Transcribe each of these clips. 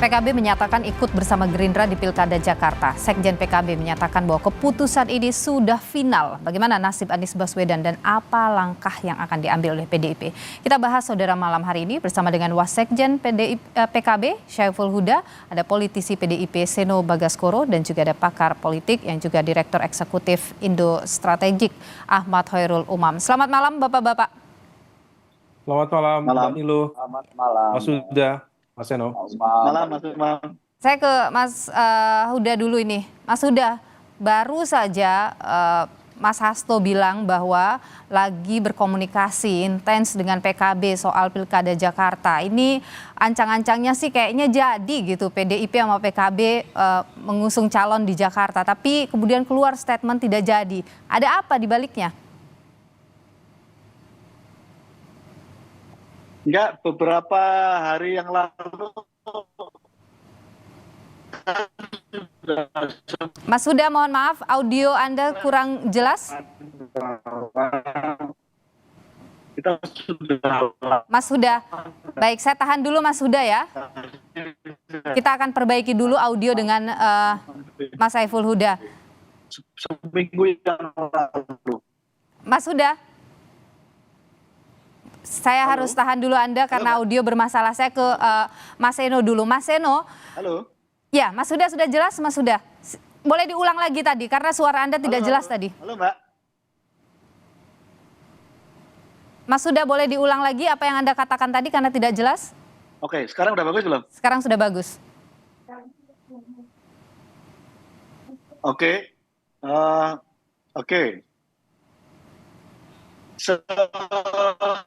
PKB menyatakan ikut bersama Gerindra di Pilkada Jakarta. Sekjen PKB menyatakan bahwa keputusan ini sudah final. Bagaimana nasib Anies Baswedan dan apa langkah yang akan diambil oleh PDIP? Kita bahas saudara malam hari ini bersama dengan Wasekjen PKB Syaiful Huda, ada politisi PDIP Seno Bagaskoro, dan juga ada pakar politik yang juga Direktur Eksekutif Indo Strategik Ahmad Hoirul Umam. Selamat malam Bapak-Bapak. Selamat malam, Mbak Nilu. Selamat malam. Mas Huda, Mas Seno. Malam, Mas Umam. Saya ke Mas Huda dulu ini. Mas Huda, baru saja Mas Hasto bilang bahwa lagi berkomunikasi intens dengan PKB soal Pilkada Jakarta. Ini ancang-ancangnya sih kayaknya jadi gitu, PDIP sama PKB mengusung calon di Jakarta. Tapi kemudian keluar statement tidak jadi. Ada apa di baliknya? Enggak, beberapa hari yang lalu. Mas Huda, mohon maaf, audio Anda kurang jelas. Kita sudah. Mas Huda, baik, saya tahan dulu Mas Huda ya. Kita akan perbaiki dulu audio dengan Mas Syaiful Huda. Seminggu yang lalu. Mas Huda, saya harus tahan dulu Anda karena audio bermasalah. Saya ke Mas Seno dulu. Mas Seno. Halo. Ya, Mas Huda sudah jelas, Mas Huda. Boleh diulang lagi tadi karena suara Anda tidak jelas tadi. Halo, Mbak. Mas Huda, boleh diulang lagi apa yang Anda katakan tadi karena tidak jelas? Oke, sekarang udah bagus belum? Sekarang sudah bagus. Oke. Oke.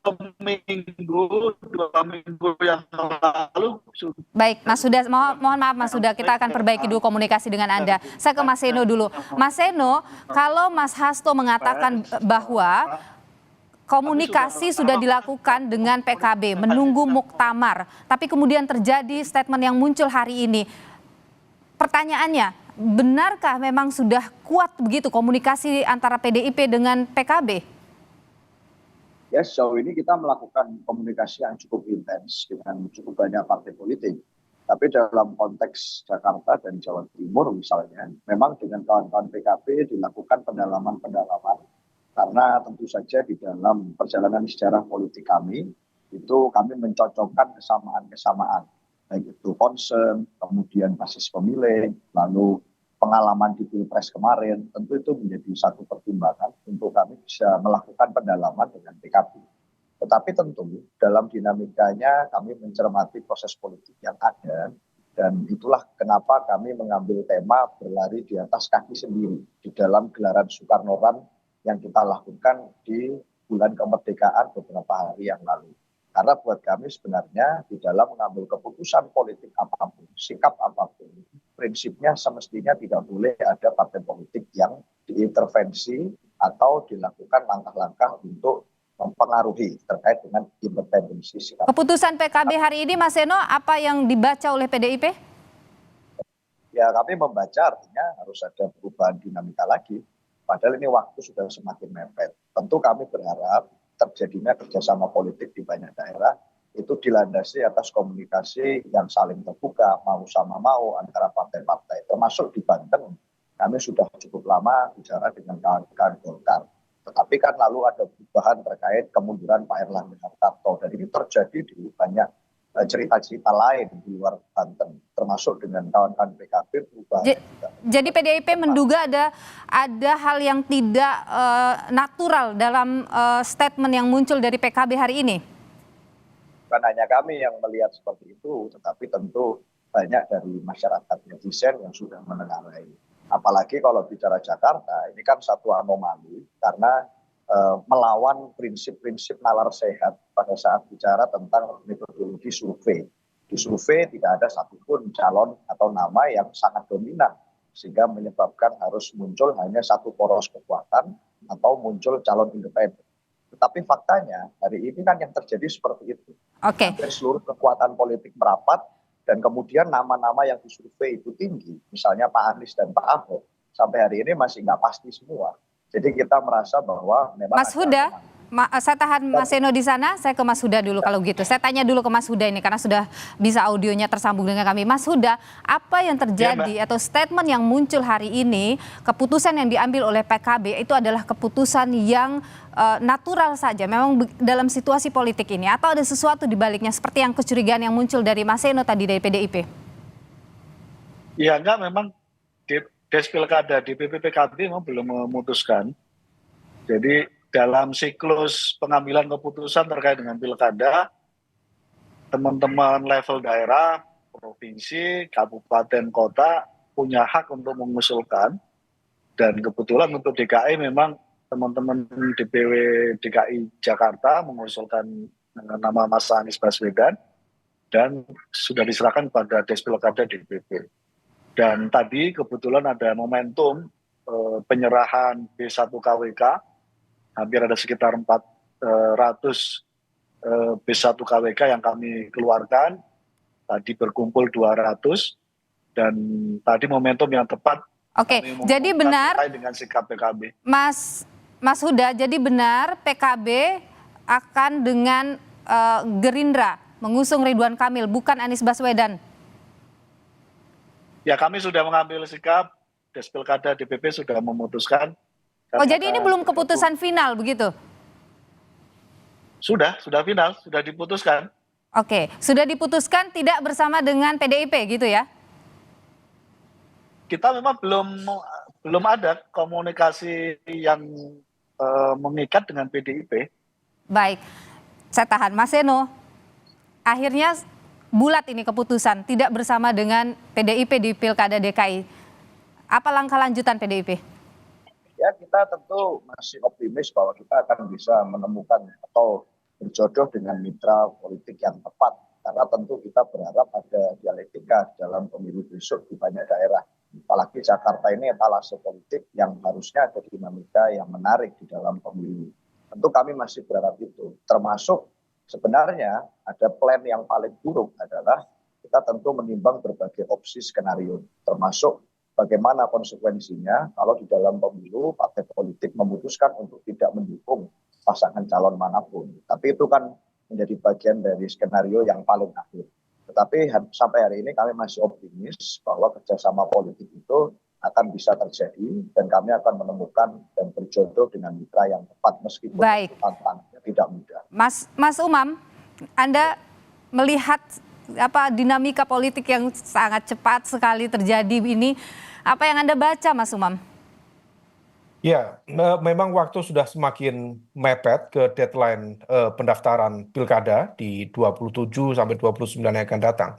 Seminggu, 2 minggu yang lalu. Baik, Mas Huda, mohon maaf Mas Huda, kita akan perbaiki dulu komunikasi dengan Anda. Saya ke Mas Seno dulu. Mas Seno, kalau Mas Hasto mengatakan bahwa komunikasi sudah dilakukan dengan PKB, menunggu muktamar, tapi kemudian terjadi statement yang muncul hari ini. Pertanyaannya, benarkah memang sudah kuat begitu komunikasi antara PDIP dengan PKB? Ya, sejauh ini kita melakukan komunikasi yang cukup intens dengan cukup banyak partai politik. Tapi dalam konteks Jakarta dan Jawa Timur misalnya, memang dengan kawan-kawan PKB dilakukan pendalaman-pendalaman. Karena tentu saja di dalam perjalanan sejarah politik kami, itu kami mencocokkan kesamaan-kesamaan. Baik itu concern, kemudian basis pemilih, lalu pengalaman di Pilpres kemarin, tentu itu menjadi satu pertimbangan untuk kami bisa melakukan pendalaman dengan PKB. Tetapi tentu dalam dinamikanya kami mencermati proses politik yang ada, dan itulah kenapa kami mengambil tema berlari di atas kaki sendiri di dalam gelaran Soekarno-Run yang kita lakukan di bulan kemerdekaan beberapa hari yang lalu. Karena buat kami sebenarnya di dalam mengambil keputusan politik apapun, sikap apapun, prinsipnya semestinya tidak boleh ada partai politik yang diintervensi atau dilakukan langkah-langkah untuk mempengaruhi terkait dengan independensi sikap. Keputusan PKB hari ini, Mas Seno, apa yang dibaca oleh PDIP? Ya, kami membaca artinya harus ada perubahan dinamika lagi. Padahal ini waktu sudah semakin mepet. Tentu kami berharap terjadinya kerjasama politik di banyak daerah itu dilandasi atas komunikasi yang saling terbuka, mau sama mau antara partai-partai. Termasuk di Banten, kami sudah cukup lama bicara dengan kawan-kawan Golkar. Tetapi kan lalu ada perubahan terkait kemunduran Pak Erlangga Hartarto. Dan ini terjadi di banyak cerita-cerita lain di luar Banten, termasuk dengan kawan-kawan PKB perubahan. Jadi PDIP menduga ada hal yang tidak natural dalam statement yang muncul dari PKB hari ini? Bukan hanya kami yang melihat seperti itu, tetapi tentu banyak dari masyarakat netizen yang sudah menengarai. Apalagi kalau bicara Jakarta, ini kan satu anomali karena melawan prinsip-prinsip nalar sehat pada saat bicara tentang metodologi survei. Di survei tidak ada satupun calon atau nama yang sangat dominan, sehingga menyebabkan harus muncul hanya satu poros kekuatan atau muncul calon independen. Tetapi faktanya hari ini kan yang terjadi seperti itu. Oke. Hampir seluruh kekuatan politik merapat dan kemudian nama-nama yang disurvei itu tinggi. Misalnya Pak Anies dan Pak Ahok sampai hari ini masih nggak pasti semua. Jadi kita merasa bahwa memang Mas Huda, Saya tahan Mas Seno di sana, saya ke Mas Huda dulu kalau gitu. Saya tanya dulu ke Mas Huda ini karena sudah bisa audionya tersambung dengan kami. Mas Huda, apa yang terjadi atau statement yang muncul hari ini, keputusan yang diambil oleh PKB itu adalah keputusan yang natural saja, memang dalam situasi politik ini, atau ada sesuatu di baliknya seperti yang kecurigaan yang muncul dari Mas Seno tadi dari PDIP? Ya enggak, memang Des Pilkada DPP PKB memang belum memutuskan. Jadi dalam siklus pengambilan keputusan terkait dengan pilkada, teman-teman level daerah, provinsi, kabupaten, kota punya hak untuk mengusulkan. Dan kebetulan untuk DKI memang teman-teman DPW DKI Jakarta mengusulkan nama Mas Anies Baswedan dan sudah diserahkan pada Des Pilkada DPP. Dan tadi kebetulan ada momentum penyerahan B1 KWK, hampir ada sekitar 400 B1 KWK yang kami keluarkan, tadi berkumpul 200, dan tadi momentum yang tepat. Oke, jadi benar dengan sikap PKB. Mas Huda, jadi benar PKB akan dengan Gerindra mengusung Ridwan Kamil, bukan Anies Baswedan? Ya, kami sudah mengambil sikap, Des Pilkada DPP sudah memutuskan. Oh, jadi ini belum keputusan final begitu? Sudah final, sudah diputuskan. Oke, sudah diputuskan tidak bersama dengan PDIP gitu ya? Kita memang belum ada komunikasi yang mengikat dengan PDIP. Baik, saya tahan. Mas Seno, akhirnya bulat ini keputusan tidak bersama dengan PDIP di Pilkada DKI. Apa langkah lanjutan PDIP? Ya, kita tentu masih optimis bahwa kita akan bisa menemukan atau berjodoh dengan mitra politik yang tepat. Karena tentu kita berharap ada dialektika dalam pemilu besok di banyak daerah. Apalagi Jakarta ini etalase politik yang harusnya ada dinamika yang menarik di dalam pemilu. Tentu kami masih berharap itu. Termasuk sebenarnya ada plan yang paling buruk adalah kita tentu menimbang berbagai opsi skenario. Termasuk bagaimana konsekuensinya kalau di dalam pemilu partai politik memutuskan untuk tidak mendukung pasangan calon manapun. Tapi itu kan menjadi bagian dari skenario yang paling akhir. Tetapi sampai hari ini kami masih optimis bahwa kerjasama politik itu akan bisa terjadi dan kami akan menemukan dan berjodoh dengan mitra yang tepat meskipun tantangannya tidak mudah. Mas Umam, Anda melihat dinamika politik yang sangat cepat sekali terjadi ini, apa yang Anda baca, Mas Umam? Ya, memang waktu sudah semakin mepet ke deadline pendaftaran pilkada di 27 sampai 29 yang akan datang.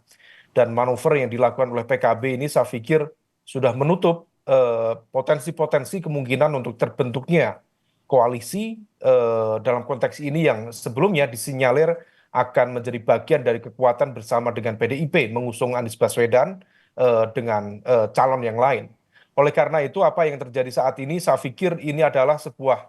Dan manuver yang dilakukan oleh PKB ini saya pikir sudah menutup potensi-potensi kemungkinan untuk terbentuknya koalisi dalam konteks ini yang sebelumnya disinyalir akan menjadi bagian dari kekuatan bersama dengan PDIP mengusung Anies Baswedan dengan calon yang lain. Oleh karena itu apa yang terjadi saat ini saya pikir ini adalah sebuah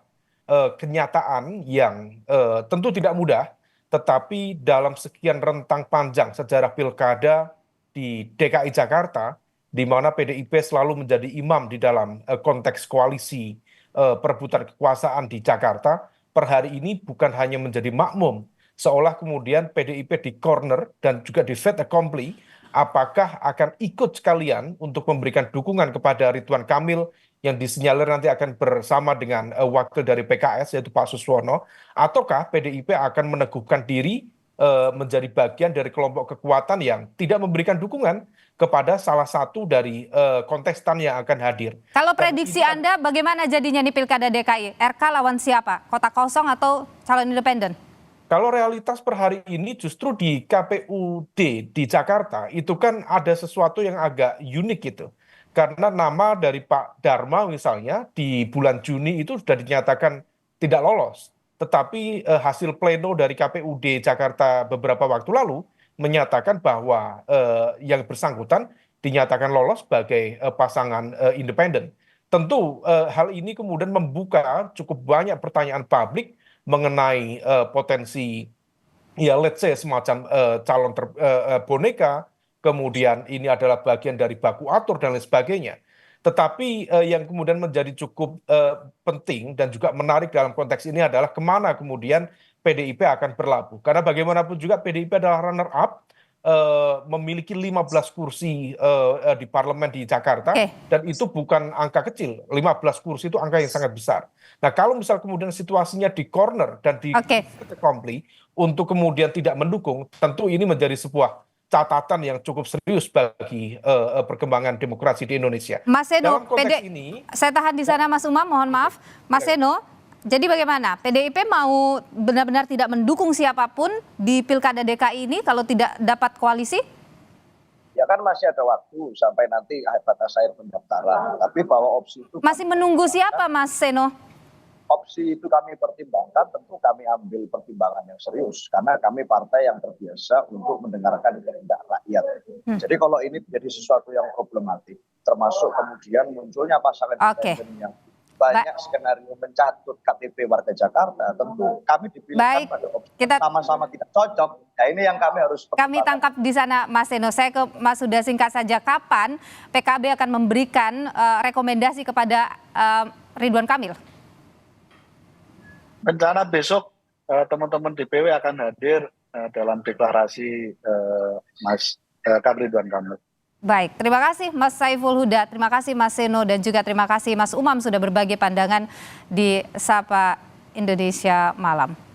kenyataan yang tentu tidak mudah, tetapi dalam sekian rentang panjang sejarah pilkada di DKI Jakarta, di mana PDIP selalu menjadi imam di dalam konteks koalisi perebutan kekuasaan di Jakarta, per hari ini bukan hanya menjadi makmum, seolah kemudian PDIP di corner dan juga di fait accompli, apakah akan ikut sekalian untuk memberikan dukungan kepada Ridwan Kamil yang disinyalir nanti akan bersama dengan wakil dari PKS yaitu Pak Suswono, ataukah PDIP akan meneguhkan diri menjadi bagian dari kelompok kekuatan yang tidak memberikan dukungan kepada salah satu dari kontestan yang akan hadir. Kalau prediksi Anda bagaimana jadinya di Pilkada DKI? RK lawan siapa? Kota kosong atau calon independen? Kalau realitas per hari ini justru di KPUD di Jakarta itu kan ada sesuatu yang agak unik gitu. Karena nama dari Pak Dharma misalnya di bulan Juni itu sudah dinyatakan tidak lolos. Tetapi hasil pleno dari KPUD Jakarta beberapa waktu lalu menyatakan bahwa yang bersangkutan dinyatakan lolos sebagai pasangan independen. Tentu hal ini kemudian membuka cukup banyak pertanyaan publik mengenai potensi ya let's say semacam calon boneka, kemudian ini adalah bagian dari baku atur dan lain sebagainya. Tetapi yang kemudian menjadi cukup penting dan juga menarik dalam konteks ini adalah kemana kemudian PDIP akan berlabuh. Karena bagaimanapun juga PDIP adalah runner up, memiliki 15 kursi di parlemen di Jakarta, dan itu bukan angka kecil. 15 kursi itu angka yang sangat besar. Nah, kalau misal kemudian situasinya di corner dan di accompli untuk kemudian tidak mendukung, tentu ini menjadi sebuah catatan yang cukup serius bagi perkembangan demokrasi di Indonesia. Mas Seno, dalam konteks ini, saya tahan di sana Mas Umam, mohon maaf. Mas Seno, jadi bagaimana? PDIP mau benar-benar tidak mendukung siapapun di Pilkada DKI ini kalau tidak dapat koalisi? Ya kan masih ada waktu sampai nanti batas akhir pendaftaran. Tapi bahwa opsi itu masih menunggu siapa, Mas Seno? Opsi itu kami pertimbangkan, tentu kami ambil pertimbangan yang serius karena kami partai yang terbiasa untuk mendengarkan kehendak rakyat. Jadi kalau ini menjadi sesuatu yang problematik, termasuk kemudian munculnya pasangan yang banyak skenario mencatut KTP warga Jakarta, tentu kami dipilihkan pada opsi sama-sama tidak cocok. Nah, ini yang kami harus kami tangkap di sana, Mas Seno. Saya ke Mas Huda singkat saja, kapan PKB akan memberikan rekomendasi kepada Ridwan Kamil? Rencana besok teman-teman DPW akan hadir dalam deklarasi Mas Kang Ridwan Kamil. Baik, terima kasih Mas Saiful Huda, terima kasih Mas Seno, dan juga terima kasih Mas Umam sudah berbagi pandangan di Sapa Indonesia Malam.